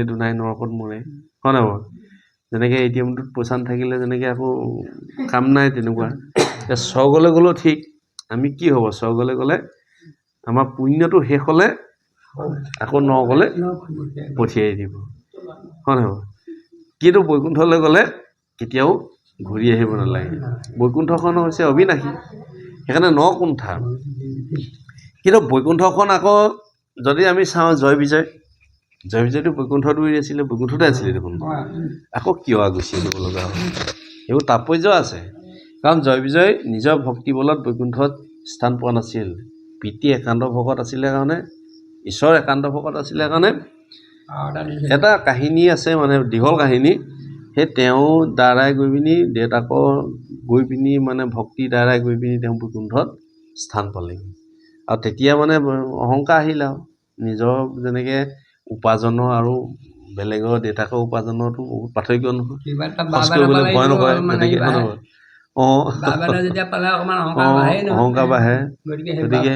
এইটো নাই নৰকত মৰে হয় নাই বাৰু যেনেকৈ ATM-টোত পইচা নাথাকিলে যেনেকৈ আকৌ কাম নাই তেনেকুৱা স্বৰ্গলৈ গ'লেও ঠিক আমি কি হ'ব স্বৰ্গলৈ গ'লে আমাৰ পুণ্যটো শেষ হ'লে আকৌ নৰকলৈ পঠিয়াই দিব হয় নাই বাৰু কিন্তু বৈকুণ্ঠলৈ গ'লে কেতিয়াও ঘূৰি আহিব নালাগে বৈকুণ্ঠখন হৈছে অবিনাশী সেইকাৰণে নকুণ্ঠা কিন্তু বৈকুণ্ঠখন আকৌ যদি আমি চাওঁ জয় বিজয়টো বৈকুণ্ঠত আছিলে বৈকুণ্ঠতে আছিলে দেখোন আকৌ কিয় গুচি আহিব লগা হ'ল এইবোৰ তাৎপৰ্য আছে কাৰণ জয় বিজয় নিজৰ ভক্তি বলত বৈকুণ্ঠত স্থান পোৱা নাছিল পিতৃ একান্ত ভকত আছিলে কাৰণে ঈশ্বৰ একান্ত ভকত আছিলে কাৰণে এটা কাহিনী আছে মানে দীঘল কাহিনী সেই তেওঁ দ্বাৰাই গৈ পিনি দেউতাকৰ গৈ পিনি মানে ভক্তিৰ দ্বাৰাই গৈ পিনি তেওঁ বৈকুণ্ঠত স্থান পালেগৈ আৰু তেতিয়া মানে অহংকাৰ আহিল আৰু নিজৰ যেনেকৈ উপাৰ্জনৰ আৰু বেলেগৰ দেউতাকৰ উপাৰ্জনৰতো বহুত পাৰ্থক্য নহয় খৰচ কৰিবলৈ ভয় নকৰে তেনেকৈ নহয় অহংকাৰ বাঢ়ে গতিকে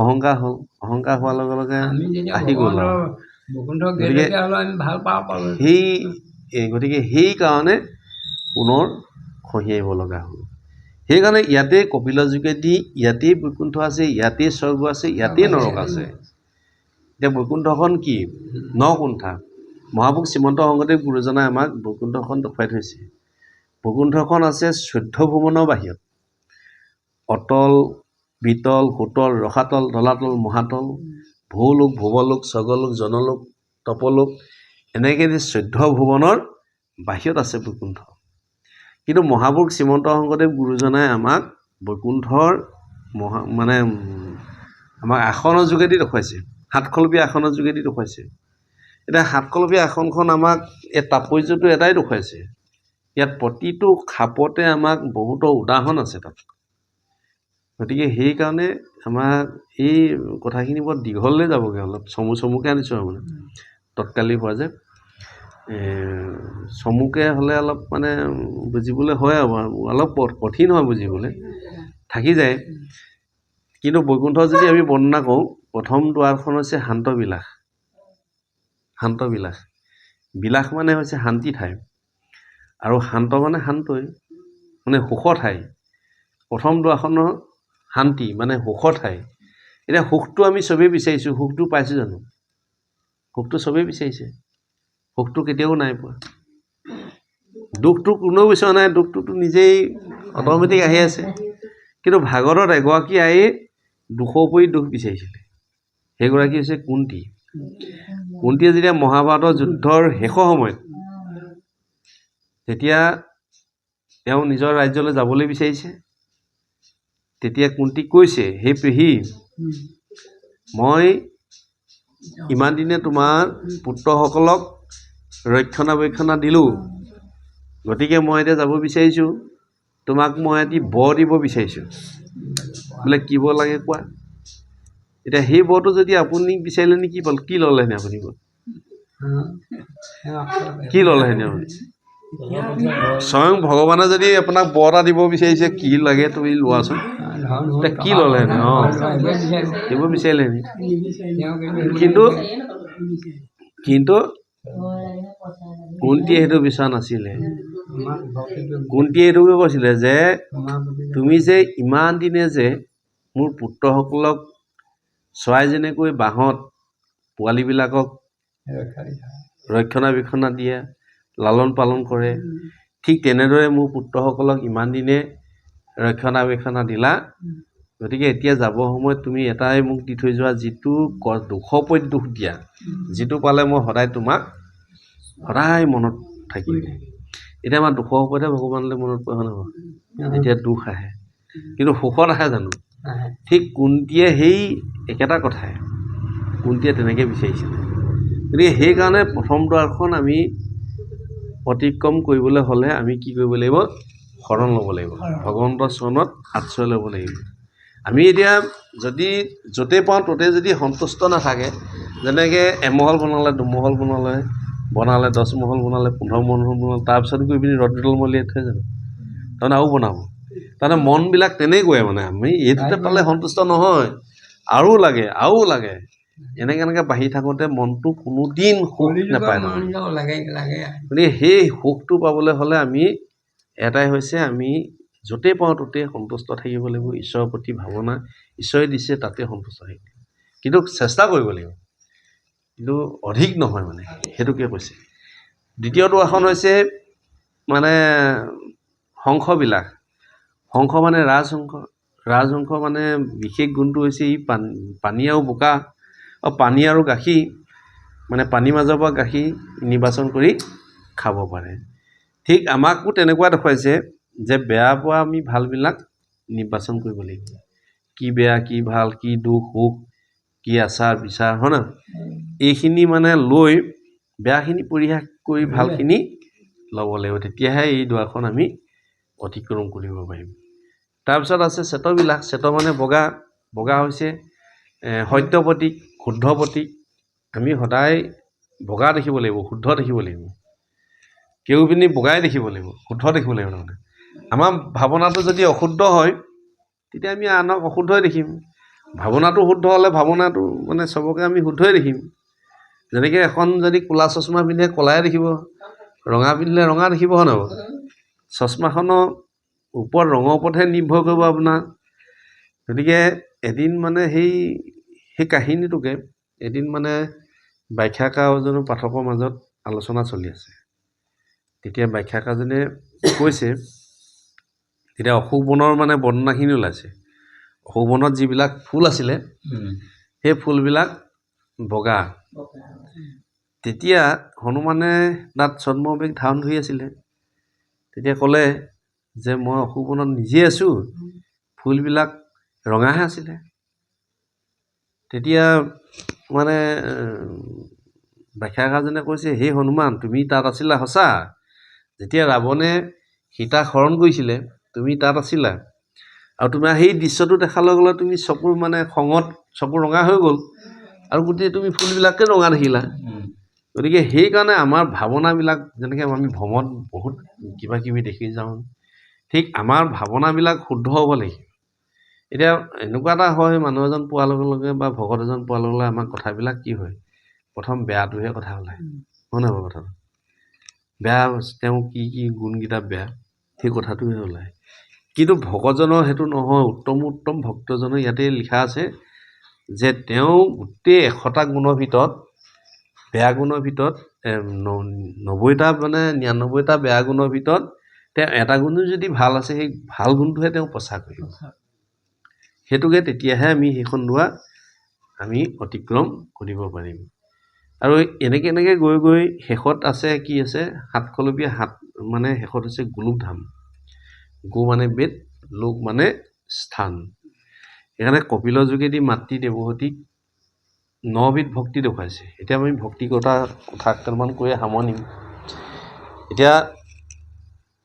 অহংকাৰ হ'ল অহংকাৰ হোৱাৰ লগে লগে আহি গ'ল গতিকে সেইকাৰণে পুনৰ খহি আহিব লগা হ'ল সেইকাৰণে ইয়াতে কপিলৰ যোগেদি ইয়াতেই বৈকুণ্ঠ আছে ইয়াতেই স্বৰ্গ আছে ইয়াতেই নৰক আছে এতিয়া বৈকুণ্ঠখন কি নকুণ্ঠা মহাপুৰুষ শ্ৰীমন্ত শংকৰদেৱ গুৰুজনাই আমাক বৈকুণ্ঠখন দেখুৱাই থৈছে বৈকুণ্ঠখন আছে 14 ভুৱনৰ বাহিৰত অতল বিতল সুতল ৰসাতল তলাতল মহাতল ভূলোক ভুৱলোক স্বৰ্গলোক জনলোক তপলোক এনেকৈ 14 ভুৱনৰ বাহিৰত আছে বৈকুণ্ঠ কিন্তু মহাপুৰুষ শ্ৰীমন্ত শংকৰদেৱ গুৰুজনাই আমাক বৈকুণ্ঠৰ মানে আমাক আসনৰ যোগেদি দেখুৱাইছে সাতখলপীয়া আসনৰ যোগেদি দেখুৱাইছে এতিয়া সাতখলপীয়া আসনখন আমাক এই তাৎপৰ্যটো এটাই দেখুৱাইছে ইয়াত প্ৰতিটো খাপতে আমাক বহুতো উদাহৰণ আছে তাত গতিকে সেইকাৰণে আমাক এই কথাখিনি বৰ দীঘললৈ যাবগৈ অলপ চমুকৈ আনিছোঁ আৰু মানে তৎকালি হোৱা যে চমুকৈ হ'লে অলপ মানে বুজিবলৈ হয় আৰু অলপ কঠিন হয় বুজিবলৈ থাকি যায় কিন্তু বৈকুণ্ঠ যদি আমি বৰ্ণনা কৰোঁ প্ৰথম দুৱাৰখন হৈছে শান্তবিলাস বিলাস মানে হৈছে শান্তি ঠাই আৰু শান্ত মানে শান্তই মানে সুখৰ ঠাই প্ৰথম দুৱাৰখনৰ শান্তি মানে সুখৰ ঠাই এতিয়া সুখটো আমি চবেই বিচাৰিছোঁ সুখটো পাইছোঁ জানো সুখটো চবেই বিচাৰিছে সুখটো কেতিয়াও নাই পোৱা দুখটো কোনেও বিচৰা নাই দুখটোতো নিজেই অট'মেটিক আহি আছে কিন্তু ভাগৱতত এগৰাকী আইয়ে দুখৰ উপৰি দুখ বিচাৰিছিলে সেইগৰাকী হৈছে কুন্তীয়ে যেতিয়া মহাভাৰতৰ যুদ্ধৰ শেষৰ সময়ত তেতিয়া তেওঁ নিজৰ ৰাজ্যলৈ যাবলৈ বিচাৰিছে তেতিয়া কুন্তীক কৈছে হে পেহী মই ইমান দিনে তোমাৰ পুত্ৰসকলক ৰক্ষণাবেক্ষণা দিলোঁ গতিকে মই এতিয়া যাব বিচাৰিছোঁ তোমাক মই এটি বৰ দিব বিচাৰিছোঁ বোলে কি বৰ লাগে কোৱা এতিয়া সেই বৰটো যদি আপুনি বিচাৰিলে নি কি ল'লেহেঁতেন আপুনি কি ল'লেহেঁতেন আপুনি স্বয়ং ভগৱানে যদি আপোনাক বৰ এটা দিব বিচাৰিছে কি লাগে তুমি লোৱাচোন এতিয়া কি ল'লেহেঁতেন দিব বিচাৰিলেহেঁতেন কিন্তু কুন্তীয়ে সেইটো বিচৰা নাছিলে কুন্তীয়ে এইটোকে কৈছিলে যে তুমি যে ইমান দিনে যে মোৰ পুত্ৰসকলক চৰাই যেনেকৈ বাঁহত পোৱালীবিলাকক ৰক্ষণাবেক্ষণা দিয়ে লালন পালন কৰে ঠিক তেনেদৰে মোৰ পুত্ৰসকলক ইমান দিনে ৰক্ষণাবেক্ষণা দিলা গতিকে এতিয়া যাবৰ সময়ত তুমি এটাই মোক দি থৈ যোৱা যিটো দুখৰ ওপৰত দুখ দিয়া যিটো পালে মই সদায় তোমাক সদায় মনত থাকিম এতিয়া আমাৰ দুখৰ ওপৰতহে ভগৱানলৈ মনত পৰে নহয় যেতিয়া দুখ আহে কিন্তু সুখত আহে জানো ঠিক কুন্তীয়ে সেই একেটা কথাই কুন্তীয়ে তেনেকৈ বিচাৰিছিলে গতিকে সেইকাৰণে প্ৰথম দুৱাৰখন আমি অতিক্ৰম কৰিবলৈ হ'লে আমি কি কৰিব লাগিব শৰণ ল'ব লাগিব ভগৱন্তৰ চৰণত আশ্ৰয় ল'ব লাগিব আমি এতিয়া যদি য'তে পাওঁ ত'তে যদি সন্তুষ্ট নাথাকে যেনেকৈ এমহল বনালে দুমহল বনালে 10 মহল বনালে 15 মহল বনালে তাৰপিছত গৈ পিনি ৰদডাল মলিয়াই থৈ যাব তাৰমানে আৰু বনাব তাৰমানে মনবিলাক তেনেকুৱাই মানে আমি এইটোতে পালে সন্তুষ্ট নহয় আৰু লাগে এনেকৈ বাঢ়ি থাকোঁতে মনটো কোনোদিন সুখ নাপায় গতিকে সেই সুখটো পাবলৈ হ'লে আমি এটাই হৈছে আমি য'তেই পাওঁ ত'তেই সন্তুষ্ট থাকিব লাগিব ঈশ্বৰৰ প্ৰতি ভাৱনা ঈশ্বৰে দিছে তাতে সন্তুষ্ট থাকিব লাগিব কিন্তু চেষ্টা কৰিব লাগিব কিন্তু অধিক নহয় মানে সেইটোকে কৈছে দ্বিতীয়টো আসন হৈছে মানে হংসবিলাক হংস মানে ৰাজহংস মানে বিশেষ গুণটো হৈছে ই পানী আৰু বোকা পানী আৰু গাখীৰ মানে পানীৰ মাজৰ পৰা গাখীৰ নিৰ্বাচন কৰি খাব পাৰে ঠিক আমাকো তেনেকুৱা দেখুৱাইছে যে বেয়া পোৱা আমি ভালবিলাক নিৰ্বাচন কৰিব লাগিব কি বেয়া কি ভাল কি দুখ সুখ কি আচাৰ বিচাৰ হয় না এইখিনি মানে লৈ বেয়াখিনি পৰিহাস কৰি ভালখিনি ল'ব লাগিব তেতিয়াহে এই দুৱাৰখন আমি অতিক্ৰম কৰিব পাৰিম তাৰপিছত আছে চেতবিলাক চেত মানে বগা হৈছে সত্য প্ৰতীক শুদ্ধ প্ৰতীক আমি সদায় বগা দেখিব লাগিব শুদ্ধ দেখিব লাগিব কেউপিনি বগাই দেখিব লাগিব শুদ্ধ দেখিব লাগিব তাৰমানে আমাৰ ভাৱনাটো যদি অশুদ্ধ হয় তেতিয়া আমি আনক অশুদ্ধই দেখিম ভাৱনাটো শুদ্ধ হ'লে ভাৱনাটো মানে চবকে আমি শুদ্ধই দেখিম যেনেকৈ এখন যদি ক'লা চশমা পিন্ধে ক'লাই দেখিব ৰঙা পিন্ধিলে ৰঙা দেখিব হয় নহয় চশমাখনৰ ওপৰত ৰঙৰ ওপৰতহে নিৰ্ভৰ কৰিব আপোনাৰ গতিকে এদিন মানে সেই কাহিনীটোকে এদিন মানে ব্যাখ্যাকাৰ এজনৰ পাঠকৰ মাজত আলোচনা চলি আছে তেতিয়া ব্যাখ্যাকাৰজনে কৈছে তেতিয়া অশোক বনৰ মানে বৰ্ণনাখিনি ওলাইছে অশোক বনত যিবিলাক ফুল আছিলে সেই ফুলবিলাক বগা তেতিয়া হনুমানে তাত ছদ্মবেশ ধাৰণ ধৰি আছিলে তেতিয়া ক'লে যে মই অশোক বনত নিজে আছোঁ ফুলবিলাক ৰঙাহে আছিলে তেতিয়া মানে ব্যাখ্যাকাৰজনে কৈছে হে হনুমান তুমি তাত আছিলা সঁচা যেতিয়া ৰাৱণে সীতাক হৰণ কৰিছিলে তুমি তাত আছিলা আৰু তোমাৰ সেই দৃশ্যটো দেখাৰ লগে লগে তুমি চকুৰ মানে খঙত চকু ৰঙা হৈ গ'ল আৰু গোটেই তুমি ফুলবিলাকে ৰঙা দেখিলা গতিকে সেইকাৰণে আমাৰ ভাৱনাবিলাক যেনেকৈ আমি ভ্ৰমত বহুত কিবা কিবি দেখি যাওঁ ঠিক আমাৰ ভাৱনাবিলাক শুদ্ধ হ'ব লাগিব এতিয়া এনেকুৱা এটা হয় মানুহ এজন পোৱাৰ লগে লগে বা ভকত এজন পোৱাৰ লগে লগে আমাৰ কথাবিলাক কি হয় প্ৰথম বেয়াটোহে কথা ওলায় হয় নহয় কথাটো বেয়া তেওঁ কি কি গুণকেইটা বেয়া সেই কথাটোহে ওলায় কিন্তু ভকতজনৰ সেইটো নহয় উত্তম ভক্তজনৰ ইয়াতে লিখা আছে যে তেওঁ গোটেই 100টা গুণৰ ভিতৰত বেয়া গুণৰ ভিতৰত 90টা মানে 99টা বেয়া গুণৰ ভিতৰত তেওঁ এটা গুণো যদি ভাল আছে সেই ভাল গুণটোহে তেওঁ প্ৰচাৰ কৰিব সেইটোকে তেতিয়াহে আমি সেইখন দুৱাৰ আমি অতিক্ৰম কৰিব পাৰিম আৰু এনেকৈ গৈ শেষত আছে কি আছে সাতখলপীয়া হাত মানে শেষত হৈছে গোলোকধাম গো মানে বেদ লোক মানে স্থান সেইকাৰণে কপিলৰ যোগেদি মাতৃ দেৱহতীক 9বিধ ভক্তি দেখুৱাইছে এতিয়া আমি ভক্তি কথা কেইটামান কৈ সামৰণি এতিয়া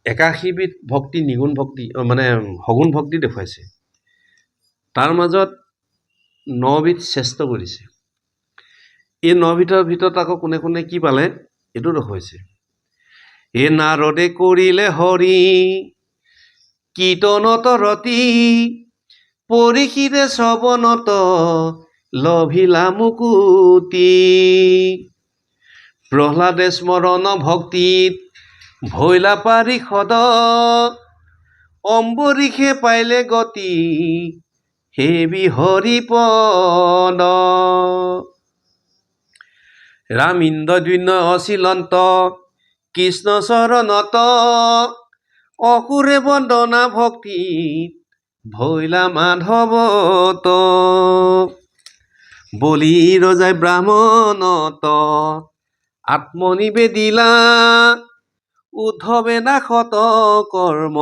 81বিধ ভক্তি নিগুণ ভক্তি মানে সগুণ ভক্তি দেখুৱাইছে তাৰ মাজত 9বিধ শ্ৰেষ্ঠ কৰিছে এই 9বিধৰ ভিতৰত আকৌ কোনে কোনে কি পালে এইটো দেখুৱাইছে এ নাৰদে কৰিলে হৰি কীৰ্তনত ৰতি পৰিশিৰে শ্ৰৱণত লভিলা মুকুতি প্ৰহ্লাদে স্মৰণ ভক্তিত ভৈলা পাৰিষদ অম্বৰীষে পাইলে গতি হে বিহৰিপদ ৰাম ইন্দ্ৰদ্যুম্ন অচিলন্ত কৃষ্ণ চৰণত অসুৰে বন্দনা ভক্তি ভৈলা মাধৱত বলি ৰজাই ব্ৰাহ্মণত আত্মনিবেদিলা উদ্ধৱে নাশত কৰ্ম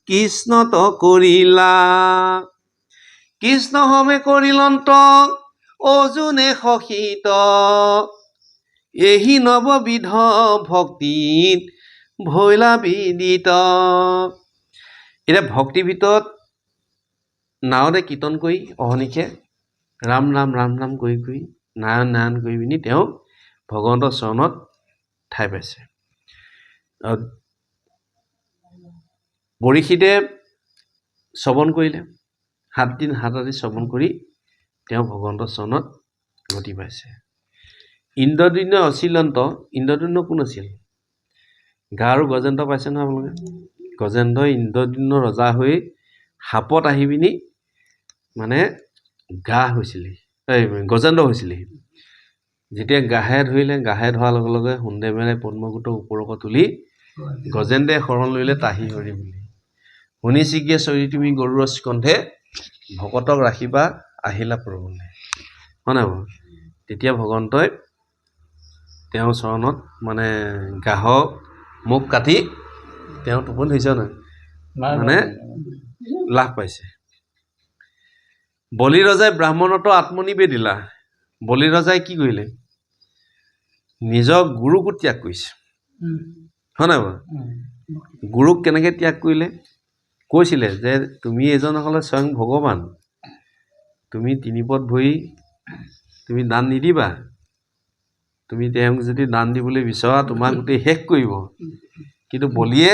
কৃষ্ণত কৰিলা কৃষ্ণ হমে কৰিলন্ত অৰ্জুনে সহিত এহি নৱবিধ ভক্তিত ভৈলা বিদিত এতিয়া ভক্তিৰ ভিতৰত নাৰদে কীৰ্তন কৰি অহৰ্নিশে ৰাম ৰাম ৰাম ৰাম কৰি নাৰায়ণ নাৰায়ণ কৰি পিনি তেওঁ ভগৱন্তৰ চৰণত ঠাই পাইছে পৰীক্ষিতে শ্ৰৱণ কৰিলে 7 দিন 7 ৰাতি শ্ৰৱণ কৰি তেওঁ ভগৱন্তৰ চৰণত গতি পাইছে। ইন্দ্ৰদুম্ন অচিলন্ত, ইন্দ্ৰদুম্ন কোন আছিল? গা আৰু গজেন্দ্ৰ পাইছে নহয় আপোনালোকে? গজেন্দ্ৰ ইন্দ্ৰদুম্ন ৰজা হৈ সাপত আহি পিনি মানে গা হৈছিলে, গজেন্দ্ৰ হৈছিলে। যেতিয়া গাহে ধৰিলে, গাহে ধৰাৰ লগে লগে সুন্দেবেৰে পদ্মগুটৰ ওপৰক তুলি গজেন্দ্ৰে শৰণ লৰিলে তাহি হৰি বুলি। শুনি ছিগিয়ে চৰি তুমি গৰুৰ স্কন্ধে, ভকতক ৰাখিবা আহিলা প্ৰভুলে। হয় নাই বাৰু? তেতিয়া ভগৱন্তই তেওঁৰ চৰণত মানে গাহক মুখ কাটি তেওঁ টোপনি হৈছে নাই মানে লাভ পাইছে। বলি ৰজাই ব্ৰাহ্মণতো আত্মনিবেদিলা। বলি ৰজাই কি কৰিলে? নিজৰ গুৰুকো ত্যাগ কৰিছে। হয় নাই বাৰু? গুৰুক কেনেকে ত্যাগ কৰিলে? কৈছিলে যে তুমি এজন হ'লে স্বয়ং ভগৱান, তুমি তিনিপদ ভৰি তুমি দান নিদিবা, তুমি তেওঁক যদি দান দিবলৈ বিচৰা তোমাক গোটেই শেষ কৰিব। কিন্তু বলিয়ে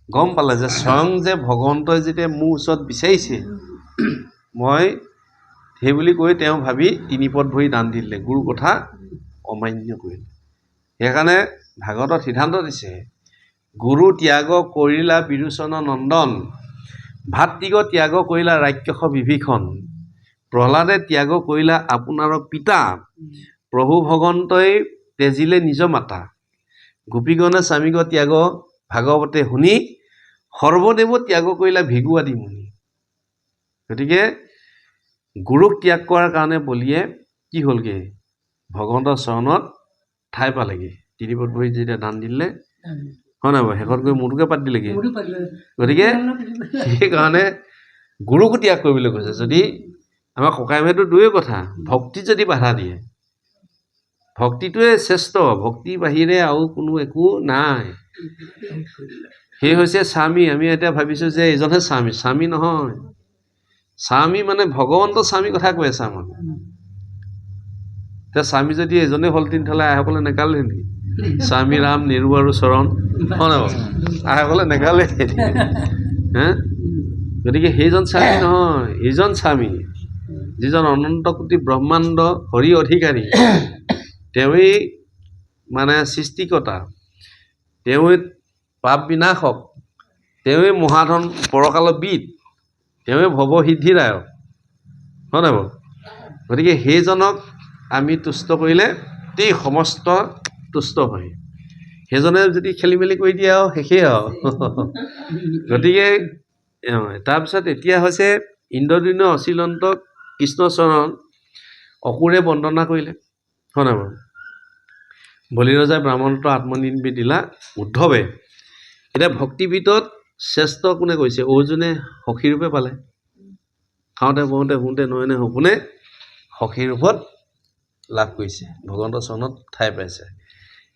গম পালে যে স্বয়ং যে ভগৱন্তই যেতিয়া মোৰ ওচৰত বিচাৰিছে, মই সেই বুলি কৈ তেওঁ ভাবি তিনিপদ ভৰি দান দি দিলে, গুৰু কথা অমান্য কৰিলে। সেইকাৰণে ভাগৱতত সিদ্ধান্ত দিছে, গুৰু ত্যাগ কৰিলা বিৰোচন নন্দন, ভাতৃগ ত্যাগ কৰিলা ৰাক্ষস বিভীষণ, প্ৰহ্লাদে ত্যাগ কৰিলা আপোনাৰ পিতা, প্ৰভু ভগৱন্তই তেজিলে নিজ মাতা, গোপীগণে স্বামীগ ত্যাগ ভাগৱতে শুনি, সৰ্বদেৱ ত্যাগ কৰিলা ভিগু আদি মুনি। গতিকে গুৰুক ত্যাগ কৰাৰ কাৰণে বলিয়ে কি হ'লগে? ভগৱন্তৰ চৰণত ঠাই পালেগে। তিনিপদ ভৰি যেতিয়া দান দিলে, হয় নাই বাৰু? শেষত গৈ মূৰটোকে পাতি দিলেগে। গতিকে সেইকাৰণে গুৰুকো ত্যাগ কৰিবলৈ কৈছে। যদি আমাৰ ককাই ভাইটো দুয়ে কথা, ভক্তি যদি বাধা দিয়ে, ভক্তিটোৱে শ্ৰেষ্ঠ, ভক্তিৰ বাহিৰে আৰু কোনো একো নাই। সেই হৈছে স্বামী। আমি এতিয়া ভাবিছো যে এইজনহে স্বামী, স্বামী নহয়। স্বামী মানে ভগৱন্ত স্বামীৰ কথা কৈ আছে আমাক। এতিয়া স্বামী যদি এজনে হ'ল তিনিঠালে আইসকলে নেগালে নেকি? স্বামী ৰাম নিৰু আৰু চৰণ, হয় নাই বাৰু? আইসকলে নেগালে। হে, গতিকে সেইজন স্বামী নহয়, এইজন স্বামী যিজন অনন্ত কোটি ব্ৰহ্মাণ্ড হৰি অধিকাৰী, তেওঁৱেই মানে সৃষ্টিকৰ্তা, তেওঁৱেই পাপ বিনাশক, তেওঁৱেই মহাধন পৰকালবিদ, তেওঁৱেই ভৱসিদ্ধিদায়ক। হয় নাই বাৰু? গতিকে সেইজনক আমি তুষ্ট কৰিলে গোটেই সমস্ত তুষ্ট হয়। সেইজনে যদি খেলি মেলি কৰি দিয়ে আৰু শেষেই আৰু। গতিকে তাৰপিছত এতিয়া হৈছে ইন্দ্ৰদুম্ন অচিলন্তক কৃষ্ণচৰণ অসুৰে বন্দনা কৰিলে। হয় নাই বাৰু? বলি ৰজাই ব্ৰাহ্মণত্ব আত্মনিবেদিলা। উদ্ধৱে এতিয়া ভক্তিবিদত শ্ৰেষ্ঠ কোনে কৈছে? অৰ্জুনে সখীৰূপে পালে। খাওঁতে বওঁতে শুওঁতে নয়নে সপোনে সখী ৰূপত লাভ কৰিছে, ভগৱন্তৰ চৰণত ঠাই পাইছে।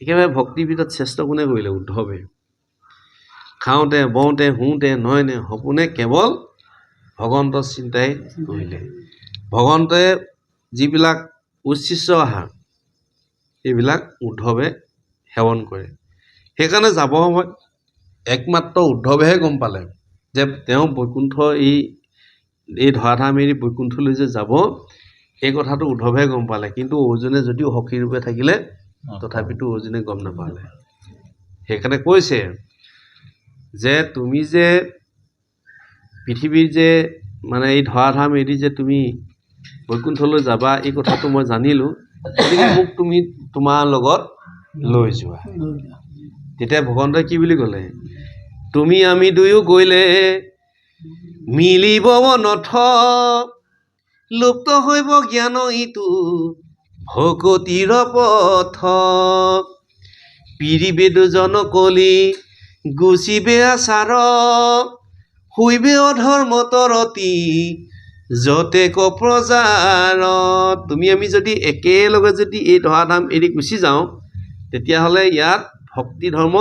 একেবাৰে ভক্তিবিদত শ্ৰেষ্ঠ কোনে কৰিলে? উদ্ধৱে। খাওঁতে বওঁতে শুওঁতে নয়নে সপোনে কেৱল ভগৱন্তৰ চিন্তাই কৰিলে। ভগৱন্তই যিবিলাক উচ্ছিষ্ট আহাৰ এইবিলাক উদ্ধৱে সেৱন কৰে। সেইকাৰণে যাব সময়ত একমাত্ৰ উদ্ধৱেহে গম পালে যে তেওঁ বৈকুণ্ঠ এই ধৰাধাম এৰি বৈকুণ্ঠলৈ যে যাব, এই কথাটো উদ্ধৱে গম পালে। কিন্তু অৰ্জুনে যদিও সখীৰূপে থাকিলে তথাপিতো অৰ্জুনে গম নাপালে। সেইকাৰণে কৈছে যে তুমি যে পৃথিৱীৰ যে মানে এই ধৰাধাম এৰি যে তুমি বৈকুণ্ঠলৈ যাবা, এই কথাটো মই জানিলোঁ, গতিকে মোক তুমি তোমাৰ লগত লৈ যোৱা। তেতিয়া ভগৱন্তই কি বুলি ক'লে? তুমি আমি দুয়ো গৈলে মিলিব নথ, লুপ্ত হৈব জ্ঞান ইটো ভকতিৰ পথ, পিৰিবে দুজন কলি গুচিবে আচাৰ, শুইবে অধৰ্মতৰতি যতে ক প্ৰজাৰ। তুমি আমি যদি একেলগে যদি এই ধৰাধাম এৰি গুচি যাওঁ, তেতিয়াহ'লে ইয়াত ভক্তি ধৰ্ম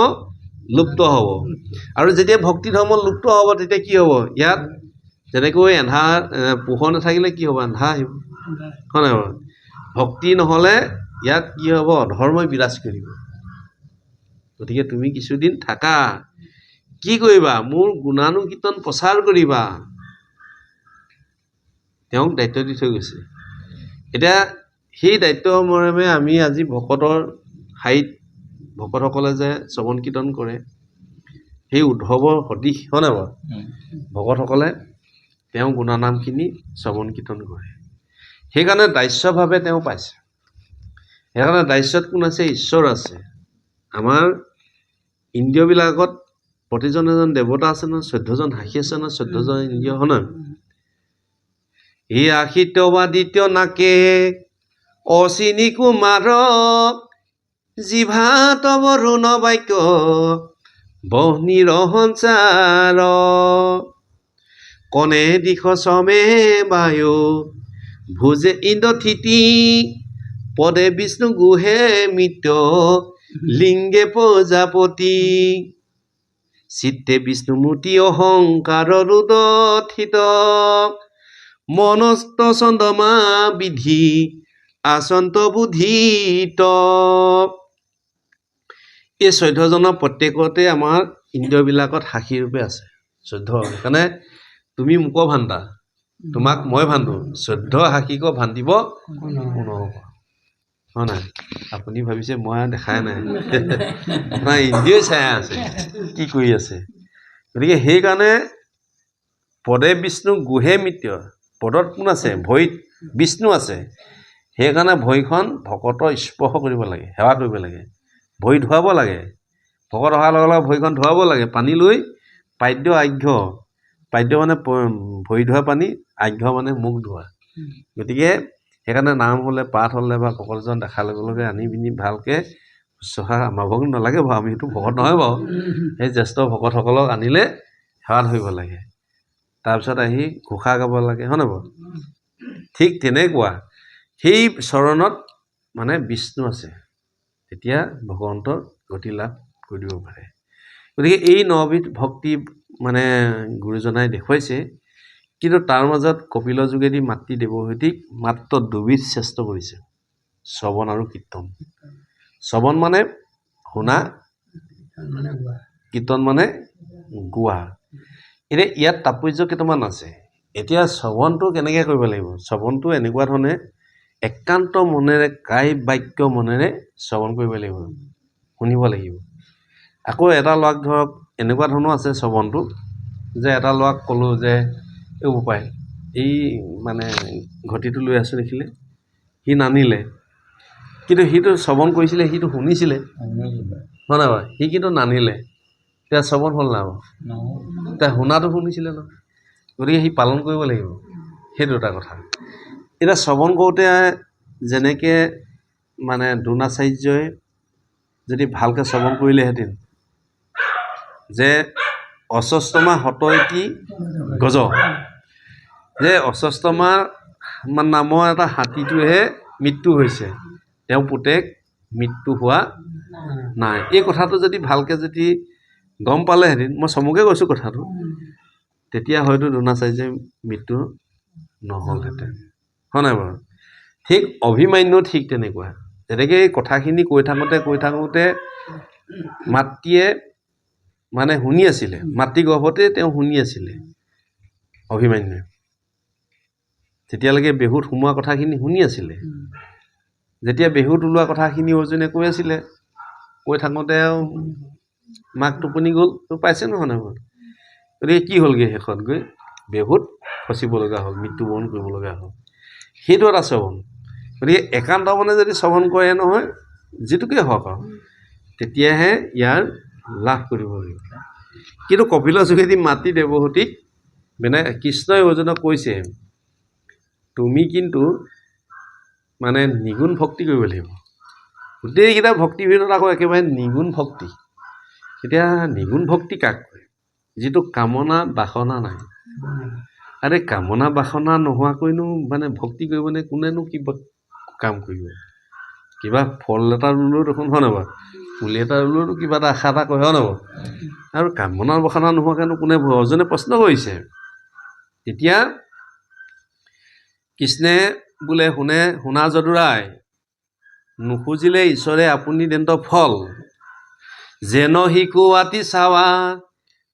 লুপ্ত হ'ব। আৰু যেতিয়া ভক্তি ধৰ্ম লুপ্ত হ'ব তেতিয়া কি হ'ব? ইয়াত যেনেকৈ পোহৰ নাথাকিলে কি হ'ব? আন্ধাৰ আহিব। হয় নাই বাৰু? ভক্তি নহ'লে ইয়াত কি হ'ব? ধৰ্মই বিৰাজ কৰিব। গতিকে তুমি কিছুদিন থাকা, কি কৰিবা? মোৰ গুণানুকীৰ্তন প্ৰচাৰ কৰিবা। তেওঁক দায়িত্ব দি থৈ গৈছে। এতিয়া সেই দায়িত্ব মৰ্মে আমি আজি ভকতৰ ঠাইত ভকতসকলে যে শ্ৰৱণ কীৰ্তন কৰে সেই উদ্ধৱৰ সদৃশ হয়নে বাৰু ভকতসকলে তেওঁ গুণানামখিনি শ্ৰৱণ কীৰ্তন কৰে সেইকাৰণে দাস্যভাৱে তেওঁ পাইছে সেইকাৰণে দাস্যত কোন আছে ঈশ্বৰ আছে আমাৰ ইন্দ্ৰিয়বিলাকত প্ৰতিজন এজন দেৱতা আছে নহয় 14জন সাক্ষী আছে নহয় 14জন ইন্দ্ৰিয় হয় নহয় এই আশিতবাদিত্য নাকে অচিনি কুমাৰ জিভাত বৰুণ বাক্য বহ্নিৰ সঞ্চাৰ কণে দিশ চমে বায়ু ভুজে ইন্দ্ৰথিতি পদে বিষ্ণু গুহে মিত্ৰ লিংগে প্ৰজাপতি চিত্তে বিষ্ণুমূৰ্তি অহংকাৰ ৰুদথিত মনস্ত চন্দ্ৰমা বিধি আচন্ত বুদ্ধিত এই 14জনৰ প্ৰত্যেকতে আমাৰ ইন্দ্ৰিয়বিলাকত সাক্ষী ৰূপে আছে 14 সেইকাৰণে তুমি মোক ভাণ্ডা তোমাক মই ভাণ্ডো 14 সাক্ষীক ভাণ্ডিব নহ'ব হয় নাই আপুনি ভাবিছে মই দেখাই নাই নাই ইন্দ্ৰিয়ই চাই আছে কি কৰি আছে গতিকে সেইকাৰণে পদে বিষ্ণু গুহে মিত্ৰ পদত কোন আছে ভৰিত বিষ্ণু আছে সেইকাৰণে ভৰিখন ভকতৰ স্পৰ্শ কৰিব লাগে সেৱা কৰিব লাগে ভৰি ধুৱাব লাগে ভকত অহাৰ লগে লগে ভৰিখন ধুৱাব লাগে পানী লৈ পাদ্য আঘ্য পাদ্য মানে ভৰি ধোৱা পানী আঘ্য মানে মুখ ধোৱা গতিকে সেইকাৰণে নাম হ'লে পাঠ হ'লে বা ভকতজন দেখাৰ লগে লগে আনি পিনি ভালকৈ শুশ্ৰূষা আমাৰ ভোগ নালাগে বাৰু আমি সেইটো ভকত নহয় বাৰু সেই জ্যেষ্ঠ ভকতসকলক আনিলে সেৱা ধৰিব লাগে তাৰপিছত আহি ঘোষা গাব লাগে হয় নহয় বাৰু ঠিক তেনেকুৱা সেই চৰণত মানে বিষ্ণু আছে তেতিয়া ভগৱন্তৰ গতি লাভ কৰি দিব পাৰে গতিকে এই 9বিধ ভক্তি মানে গুৰুজনাই দেখুৱাইছে কিন্তু তাৰ মাজত কপিলৰ যোগেদি মাতৃ দেৱহূতিক মাত্ৰ 2বিধ শ্ৰেষ্ঠ কৰিছে শ্ৰৱণ আৰু কীৰ্তন শ্ৰৱণ মানে শুনা কীৰ্তন মানে গোৱা এতিয়া ইয়াত তাৎপৰ্য কেইটামান আছে এতিয়া শ্ৰৱণটো কেনেকৈ কৰিব লাগিব শ্ৰৱণটো এনেকুৱা ধৰণে একান্ত মনেৰে কায় বাক্য মনেৰে শ্ৰৱণ কৰিব লাগিব শুনিব লাগিব আকৌ এটা ল'ৰাক ধৰক এনেকুৱা ধৰণৰ আছে শ্ৰৱণটো যে এটা ল'ৰাক ক'লোঁ যে এই উপায় এই মানে ঘটিটো লৈ আছোঁ দেখিলে সি নানিলে কিন্তু সিটো শ্ৰৱণ কৰিছিলে সিটো শুনিছিলে হয় নাই বাৰু সি কিন্তু নানিলে এতিয়া শ্ৰৱণ হ'ল নাই বাৰু এতিয়া শুনাটো শুনিছিলে ন গতিকে সি পালন কৰিব লাগিব সেইটো এটা কথা এতিয়া শ্ৰৱণ কৰোঁতে যেনেকৈ মানে দ্ৰোণাচাৰ্যই যদি ভালকৈ শ্ৰৱণ কৰিলেহেঁতেন যে অস্বস্থমা হতইতি গজ যে অস্বস্থমা নামৰ এটা হাতীটোহে মৃত্যু হৈছে তেওঁ পুতেক মৃত্যু হোৱা নাই এই কথাটো যদি ভালকৈ যদি গম পালেহেঁতেন মই চমুকৈ কৈছোঁ কথাটো তেতিয়া হয়তো দ্ৰোণাচাৰ্যৰ মৃত্যু নহ'লহেঁতেন হয় নাই বাৰু ঠিক অভিমান্যু ঠিক তেনেকুৱা তেনেকৈ এই কথাখিনি কৈ থাকোঁতে মাতৃয়ে মানে শুনি আছিলে মাতৃ গৰ্ভতে তেওঁ শুনি আছিলে অভিমান্যুৱে তেতিয়ালৈকে বেহুত সোমোৱা কথাখিনি শুনি আছিলে যেতিয়া বেহুত ওলোৱা কথাখিনি অৰ্জুনে কৈ আছিলে কৈ থাকোঁতে মাক টোপনি গ'ল পাইছে নহয় নহয় গতিকে কি হ'লগৈ শেষত গৈ বেহুত ফচিব লগা হ'ল মৃত্যুবৰণ কৰিব লগা হ'ল সেইটো এটা শ্ৰৱণ গতিকে একান্ত মনে যদি শ্ৰৱণ কৰে নহয় যিটোকে হওক আৰু তেতিয়াহে ইয়াৰ লাভ কৰিব লাগিব কিন্তু কপিলৰ যোগেদি মাতৃ দেৱহূতিক মানে কৃষ্ণই অৰ্জুনক কৈছে তুমি কিন্তু মানে নিগুণ ভক্তি কৰিব লাগিব গোটেইকেইটা ভক্তিৰ ভিতৰত আকৌ একেবাৰে নিগুণ ভক্তি এতিয়া নিগুণ ভক্তি কাক কয় যিটো কামনা বাসনা নাই আৰে কামনা বাসনা নোহোৱাকৈনো মানে ভক্তি কৰিবনে কোনেনো কিবা কাম কৰিব কিবা ফল এটা ৰুলেও দেখোন হয় নাই বাৰু পুলি এটা ৰুলেওতো কিবা এটা আশা এটা কৰে হয় নাই বাৰু আৰু কামনা বাসনা নোহোৱাকৈনো কোনে অৰ্জুনে প্ৰশ্ন কৰিছে তেতিয়া কৃষ্ণে বোলে শুনা যদুৰাই নুখুজিলে ঈশ্বৰে আপুনি দেন্ত ফল যেন শিকো আতি চাৱা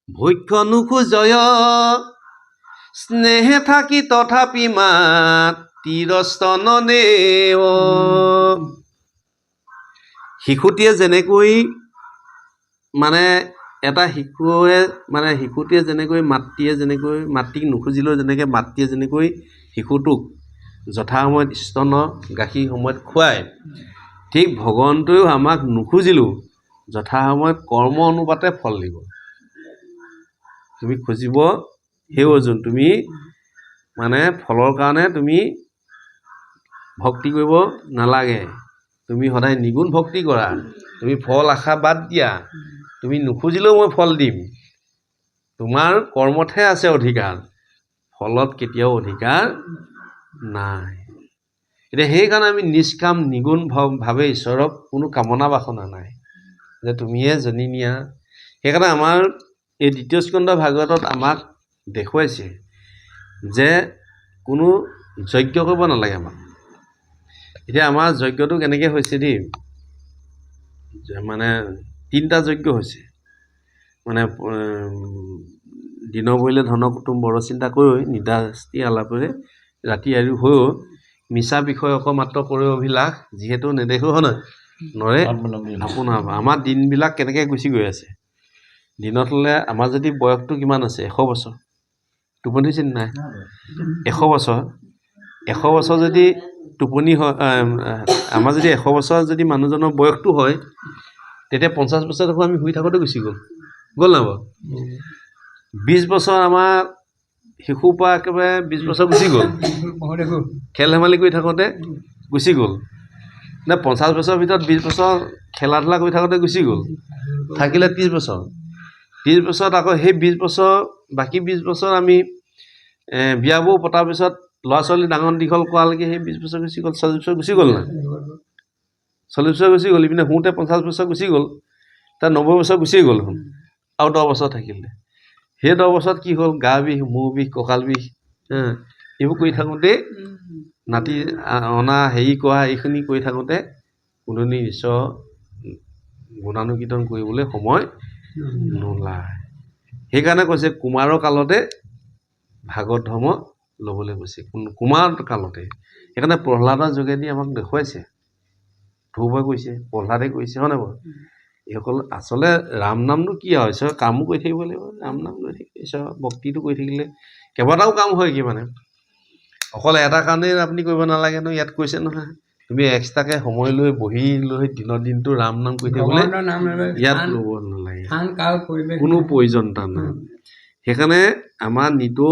ভক্ষ্য নোখোজয় স্নেহে থাকি তথাপি মাত তিৰস্তন দেৱ। শিশুটিয়ে যেনেকৈ মানে এটা শিশুটিয়ে যেনেকৈ মাতৃক নুখুজিলেও যেনেকৈ মাতৃয়ে যেনেকৈ শিশুটোক যথাসময়ত স্তন গাখীৰ সময়ত খুৱায়, ঠিক ভগৱন্তইও আমাক নুখুজিলেও যথাসময়ত কৰ্ম অনুপাতে ফল দিব। তুমি খুজিব সেই অৰ্জুন, তুমি মানে ফলৰ কাৰণে তুমি ভক্তি কৰিব নালাগে, তুমি সদায় নিগুণ ভক্তি কৰা, তুমি ফল আশা বাদ দিয়া, তুমি নুখুজিলেও মই ফল দিম, তোমাৰ কৰ্মতহে আছে অধিকাৰ, ফলত কেতিয়াও অধিকাৰ নাই। এতিয়া সেইকাৰণে আমি নিষ্কাম নিগুণ ভাৱে ঈশ্বৰক কোনো কামনা বাসনা নাই যে তুমিয়ে জনি নিয়া। সেইকাৰণে আমাৰ এই দ্বিতীয় স্কন্ধ ভাগৱতত আমাক দেখুৱাইছে যে কোনো যজ্ঞ কৰিব নালাগে আমাক। এতিয়া আমাৰ যজ্ঞটো কেনেকৈ হৈছে দেই, মানে 3টা যজ্ঞ হৈছে। মানে দিনৰ বহিলে ধন কুটুম বৰ চিন্তা কৰি নিদাস্তি আলাপেৰে ৰাতি আৰু হৈও মিছা বিষয় অকমাত্ৰ কৰে অভিলাষ, যিহেতু নেদেখো হয় নহয় নৰে আপোনাৰ। আমাৰ দিনবিলাক কেনেকৈ গুচি গৈ আছে। দিনত হ'লে আমাৰ যদি বয়সটো কিমান আছে 100 বছৰ, টোপনি চিন্তা নাই 100 বছৰ, 100 বছৰ যদি টোপনি হয়, আমাৰ যদি 100 বছৰ যদি মানুহজনৰ বয়সটো হয়, তেতিয়া 50 বছৰ দেখোন আমি শুই থাকোঁতে গুচি গ'ল না বাৰু। 20 বছৰ আমাৰ শিশুৰ পৰা একেবাৰে 20 বছৰ গুচি গ'ল, খেল ধেমালি কৰি থাকোঁতে গুচি গ'ল। নে 50 বছৰৰ ভিতৰত 20 বছৰ খেলা ধূলা কৰি থাকোঁতে গুচি গ'ল, থাকিলে 30 বছৰ। 30 বছৰত আকৌ সেই 20 বছৰ, বাকী 20 বছৰ আমি বিয়াবোৰ পতাৰ পিছত ল'ৰা ছোৱালী ডাঙৰ দীঘল কৰালৈকে সেই 20 বছৰ গুচি গ'ল, 40 বছৰ গুচি গ'ল না, 40 বছৰ গুচি গ'ল। ইপিনে শুওঁতে 50 বছৰ গুচি গ'ল, তাৰ 90 বছৰ গুচি গ'ল দেখোন, আৰু 10 বছৰ থাকিলে। সেই 10 বছৰত কি হ'ল, গা বিষ, মূৰ বিষ, কঁকাল বিষ, এইবোৰ কৰি থাকোঁতেই নাতি অনা হেৰি কৰা এইখিনি কৰি থাকোঁতে কোনদিন ঈশ্বৰ গুণানুকীৰ্তন কৰিবলৈ সময় নোলায়। সেইকাৰণে কৈছে কুমাৰৰ কালতে ভাগৱত ধৰ্ম ল'বলৈ কৈছে, কুমাৰ কালতে। সেইকাৰণে প্ৰহ্লাদৰ যোগেদি আমাক দেখুৱাইছে, ধ্ৰুৱে কৈছে, প্ৰহ্লাদে কৈছে, হয় নাই বাৰু। এইসকল আচলতে ৰাম নামটো কি আৰু, ঈশ্বৰৰ কামো কৰি থাকিব লাগিব, ৰাম নাম লৈ থাকিলে ঈশ্বৰৰ ভক্তিটো কৰি থাকিলে কেইবাটাও কাম হয় কি, মানে অকল এটা কাৰণেই আপুনি কৰিব নালাগে ন। ইয়াত কৈছে নহয় তুমি এক্সট্ৰাকৈ সময় লৈ বহি লৈ দিনৰ দিনটো ৰাম নাম কৰি থাকিবলৈ ইয়াত ল'ব নালাগে, কোনো প্ৰয়োজনতা নাই। সেইকাৰণে আমাৰ নিতৌ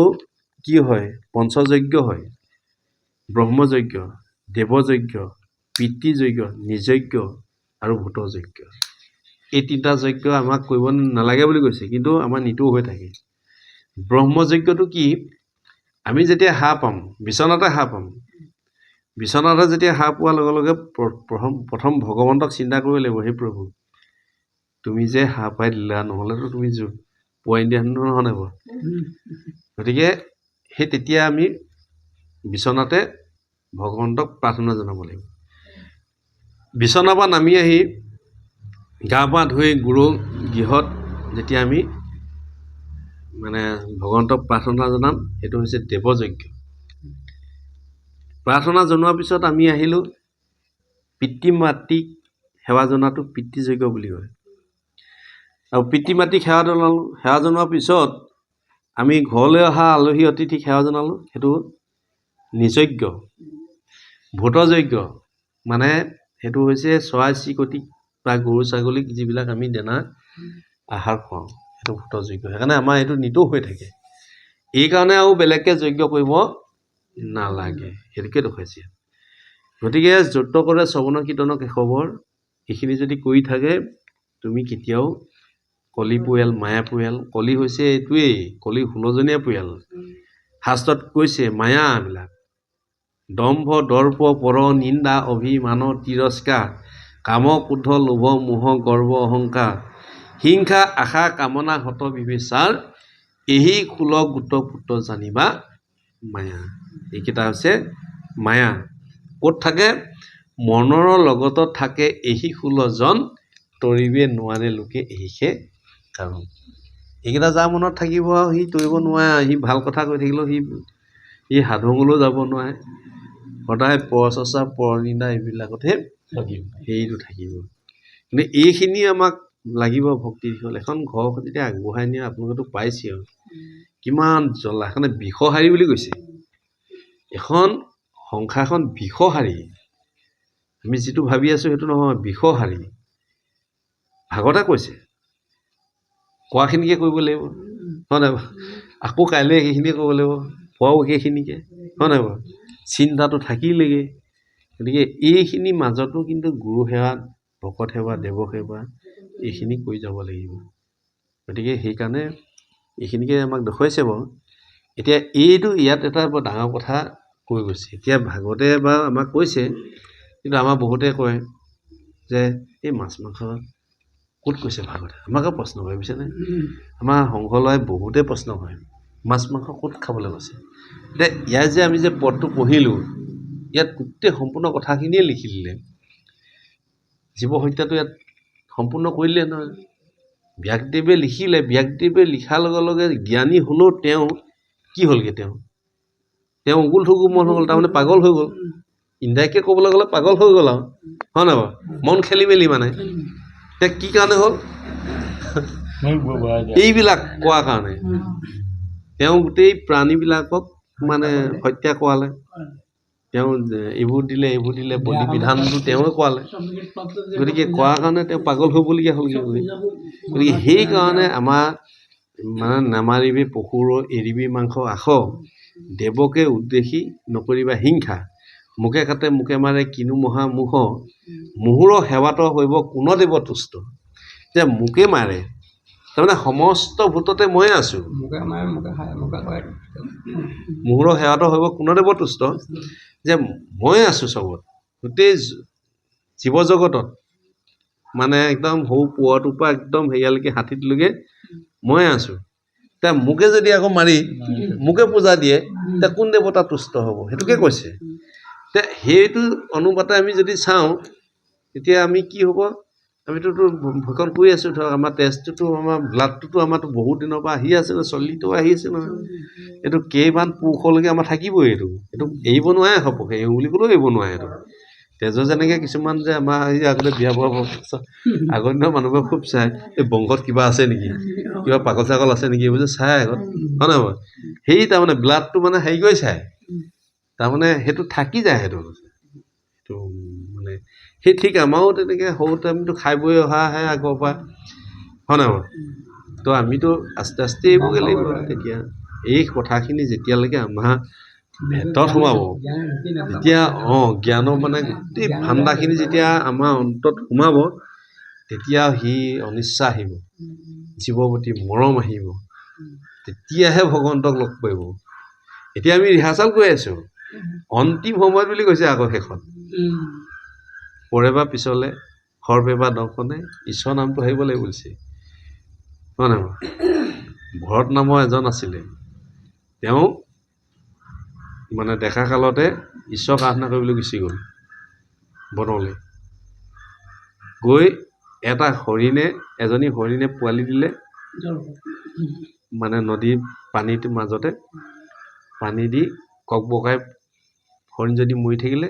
কি হয়, পঞ্চযজ্ঞ হয়, ব্ৰহ্মযজ্ঞ, দেৱযজ্ঞ, পিতৃযজ্ঞ, নিজযজ্ঞ আৰু ভূতযজ্ঞ। এই 3টা যজ্ঞ আমাক কৰিব নালাগে বুলি কৈছে, কিন্তু আমাৰ নিতৌ হৈ থাকে। ব্ৰহ্মযজ্ঞটো কি, আমি যেতিয়া সাৰ পাম, বিচনাতে সাৰ পাম, বিচনাতে যেতিয়া সাৰ পোৱাৰ লগে লগে প্ৰথম ভগৱন্তক চিন্তা কৰিব লাগিব, সেই প্ৰভু তুমি যে সাৰ পাই দিলা, নহ'লেতো তুমি পোৱাই দিয়া নহয় নাই বাৰু। গতিকে সেই তেতিয়া আমি বিচনাতে ভগৱন্তক প্ৰাৰ্থনা জনাব লাগিব। বিচনাৰ পৰা নামি আহি গা পা ধুই গুৰু গৃহত যেতিয়া আমি মানে ভগৱন্তক প্ৰাৰ্থনা জনাম, সেইটো হৈছে দেৱযজ্ঞ। প্ৰাৰ্থনা জনোৱাৰ পিছত আমি আহিলোঁ পিতৃ মাতৃক সেৱা জনাটো পিতৃযজ্ঞ বুলি কয়। আৰু পিতৃ মাতৃক সেৱা জনালোঁ, সেৱা জনোৱাৰ পিছত আমি ঘৰলৈ অহা আলহী অতিথিক সেৱা জনালোঁ, সেইটো নিজযজ্ঞ। ভূতযজ্ঞ মানে সেইটো হৈছে চৰাই চিৰিকটিক বা গৰু ছাগলীক যিবিলাক আমি দানা আহাৰ খুৱাওঁ, সেইটো ভূতযজ্ঞ। সেইকাৰণে আমাৰ এইটো নিতৌ হৈ থাকে, এইকাৰণে আৰু বেলেগকৈ যজ্ঞ কৰিব নালাগে, সেইটোকে দেখুৱাইছে। গতিকে য'ত কৰে শ্ৰৱণ কীৰ্তন কেশৱৰ, এইখিনি যদি কৰি থাকে তুমি কেতিয়াও কলি পৰিয়াল, মায়া পৰিয়াল, কলি হৈছে এইটোৱেই, কলি 16জনীয়া পৰিয়াল। শাস্ত্ৰত কৈছে মায়াবিলাক দম্ভ দৰ্প পৰ নিন্দা অভিমান তিৰস্কাৰ, কাম ক্ৰোধ লোভ মোহ গৰ্ব অহংকাৰ, হিংসা আশা কামনা হত বিবেচাৰ, এই 16 গোট পুত্ৰ জানিবা মায়া। এইকেইটা হৈছে মায়া। ক'ত থাকে, মনৰ লগত থাকে এই 16জন, তৰিবে নোৱাৰে লোকে এইহে কাৰণ। এইকেইটা যাৰ মনত থাকিব আৰু সি তৰিব নোৱাৰে, সি ভাল কথা কৈ থাকিলেও সি সাধুঙলৈও যাব নোৱাৰে, সদায় পৰচৰ্চা পৰনিন্দা এইবিলাকতহে হেৰিটো থাকিব। কিন্তু এইখিনি আমাক লাগিব ভক্তি হ'ল। এখন ঘৰ যেতিয়া আগবঢ়াই নিয়ে আপোনালোকেতো পাইছে আৰু কিমান জ্বলা। এখনে বিষহাৰী বুলি কৈছে, এখন সংসাৰখন বিষহাৰী। আমি যিটো ভাবি আছো সেইটো নহয়, বিষহাৰী। ভাগৱতে কৈছে কোৱাখিনিকে কৰিব লাগিব, হয় নাই বাৰু? আকৌ কাইলৈ একেখিনিকে কৰিব লাগিব, পুৱাও একেখিনিকে, হয় নাই বাৰু? চিন্তাটো থাকিলেগৈ। গতিকে এইখিনি মাজতো কিন্তু গুৰু সেৱা, ভকত সেৱা, দেৱ সেৱা এইখিনি কৰি যাব লাগিব। গতিকে সেইকাৰণে এইখিনিকে আমাক দেখুৱাইছে বাৰু। এতিয়া এইটো ইয়াত এটা বৰ ডাঙৰ কথা কৈ গৈছে। এতিয়া ভাগৱতে বা আমাক কৈছে, কিন্তু আমাৰ বহুতে কয় যে এই মাছ মাংস ক'ত কৈছে ভাগৱতে? আমাকে প্ৰশ্ন কৰে, বুজিছেনে? আমাৰ সংঘলৈ বহুতে প্ৰশ্ন কৰে, মাছ মাংস ক'ত খাবলৈ কৈছে? এতিয়া ইয়াত যে আমি যে পদটো পঢ়িলোঁ, ইয়াত গোটেই সম্পূৰ্ণ কথাখিনিয়ে লিখি দিলে। জীৱ হত্যাটো ইয়াত সম্পূৰ্ণ কৰিলে নহয়। ব্যাসদেৱে লিখিলে, ব্যাসদেৱে লিখাৰ লগে লগে জ্ঞানী হ'লেও তেওঁ কি হ'লগৈ? তেওঁ উগুল থুগুল মন হৈ গ'ল, তাৰমানে পাগল হৈ গ'ল। ইনডাইৰেক্টকৈ ক'বলৈ গ'লে পাগল হৈ গ'ল আৰু, হয় নাই বাৰু? মন খেলি মেলি মানে। এতিয়া কি কাৰণে হ'ল? এইবিলাক কোৱাৰ কাৰণে। তেওঁ গোটেই প্ৰাণীবিলাকক মানে হত্যা কৰালে। তেওঁ এইবোৰ দিলে বলি বিধানটো তেওঁৱে কৰালে। গতিকে কোৱাৰ কাৰণে তেওঁ পাগল হ'বলগীয়া হ'লগৈ। গতিকে সেইকাৰণে আমাৰ মানে নামাৰিবি পশুৰ এৰিবি মাংস আস, দেৱকে উদ্দেশী নকৰিবা হিংসা, মুখে কাটে মুখে মাৰে কিনো মহা মোহ, মোহৰ সেৱাত হৈব কোন দেৱ তুষ্ট। যে মোকে মাৰে, তাৰমানে সমস্ত ভূততে ময়ে আছোঁ। মোহৰ সেৱাত হৈব কোন দেৱ তুষ্ট, যে ময়ে আছোঁ চবত, গোটেই জীৱ জগতত, মানে একদম সৰু পুৱটোৰ পৰা একদম হেৰিয়ালৈকে হাতীটোলৈকে ময়ে আছোঁ। এতিয়া মোকে যদি আকৌ মাৰি মোকে পূজা দিয়ে, এতিয়া কোন দেৱতা তুষ্ট হ'ব? সেইটোকে কৈছে। এতিয়া সেইটো অনুপাতে আমি যদি চাওঁ, তেতিয়া আমি কি হ'ব? আমিতোতো ভক্ষণ কৰি আছোঁ। ধৰক আমাৰ তেজটোতো, আমাৰ ব্লাডটোতো আমাৰতো বহুত দিনৰ পৰা আহি আছে নহয়, চলিতো আহি আছে নহয়। এইটো কেইমান পুৰুষলৈকে আমাৰ থাকিবই। এইটো এৰিব নোৱাৰে ঘপককৈ, এৰো বুলি ক'লেও এৰিব নোৱাৰে। এইটো তেজৰ যেনেকৈ কিছুমান যে আমাৰ এই আগতে বিয়া বৰ আগৰ দিনৰ মানুহবোৰে খুব চায়, এই বংশত কিবা আছে নেকি, কিবা পাগল চাগল আছে নেকি, এইবোৰ যে চায় আগত, হয় নহয় বাৰু? সেই তাৰমানে ব্লাডটো মানে হেৰি কৰি চায়, তাৰমানে সেইটো থাকি যায়। সেইটো মানে সেই ঠিক আমাৰো তেনেকৈ সৰুতে আমিতো খাই বৈ অহাহে আগৰ পৰা, হয় নহয় বাৰু? তো আমিতো আস্তে আস্তে এইবোৰকে লাগিব। তেতিয়া এই কথাখিনি যেতিয়ালৈকে আমাৰ ভেতৰত সোমাব, তেতিয়া জ্ঞানৰ মানে গোটেই ভাণ্ডাৰখিনি যেতিয়া আমাৰ অন্তত সোমাব, তেতিয়া সি অনিচ্ছা আহিব, জীৱৰ প্ৰতি মৰম আহিব, তেতিয়াহে ভগৱন্তক লগ কৰিব। এতিয়া আমি ৰিহাৰ্চেল কৰি আছোঁ, অন্তিম সময়ত বুলি কৈছে আকৌ শেষত, পৰে বা পিছলে সৰ্বে বা দৰ্শনে ঈশ্বৰৰ নামটো আহিব লাগিব বুলিছে, হয় নহয়? ভৰত নামৰ এজন আছিলে, তেওঁ মানে ডেকা কালতে ঈশ্বৰক আৰাধনা কৰিবলৈ গুচি গ'ল বনলৈ। গৈ এজনী হৰিণে পোৱালি দিলে, মানে নদীৰ পানীটোৰ মাজতে পানী দি কক বকাই হৰিণজনী মৰি থাকিলে।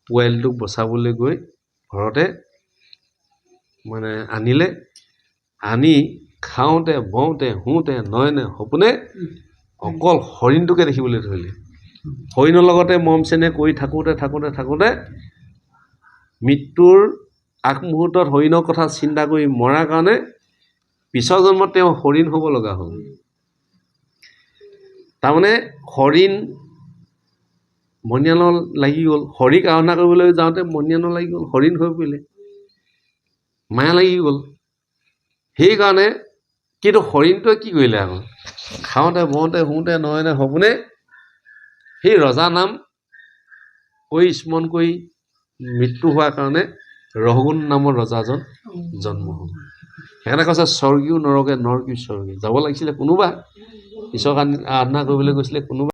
পোৱালিটোক বচাবলৈ গৈ ঘৰতে মানে আনিলে, আনি খাওঁতে বওঁতে শুওঁতে নয়নে সপোনে অকল হৰিণটোকে দেখিবলৈ ধৰিলে। হৰিণৰ লগতে মৰম চেনেহ কৰি থাকোঁতে মৃত্যুৰ আগমুহূৰ্তত হৰিণৰ কথা চিন্তা কৰি মৰাৰ কাৰণে পিছৰ জন্মত তেওঁ হৰিণ হ'ব লগা হ'ল। তাৰমানে হৰিণ মনিয়ানো লাগি গ'ল, হৰিক আৰাধনা কৰিবলৈ যাওঁতে মনিয়ানো লাগি গ'ল, হৰিণ হৈ পৰিলে, মায়া লাগি গ'ল। সেইকাৰণে কিন্তু হৰিণটোৱে কি কৰিলে? আকৌ খাওঁতে বওঁতে শুওঁতে নয়নে সপোনে সেই ৰজা নাম কৰি স্মৰণ কৰি মৃত্যু হোৱাৰ কাৰণে ৰহুগুণ নামৰ ৰজাজন জন্ম হ'ল। সেইকাৰণে কৈছে স্বৰ্গীয় নৰকে নৰ কি স্বৰ্গী, যাব লাগিছিলে কোনোবা ঈশ্বৰক আৰাধনা কৰিবলৈ গৈছিলে কোনোবা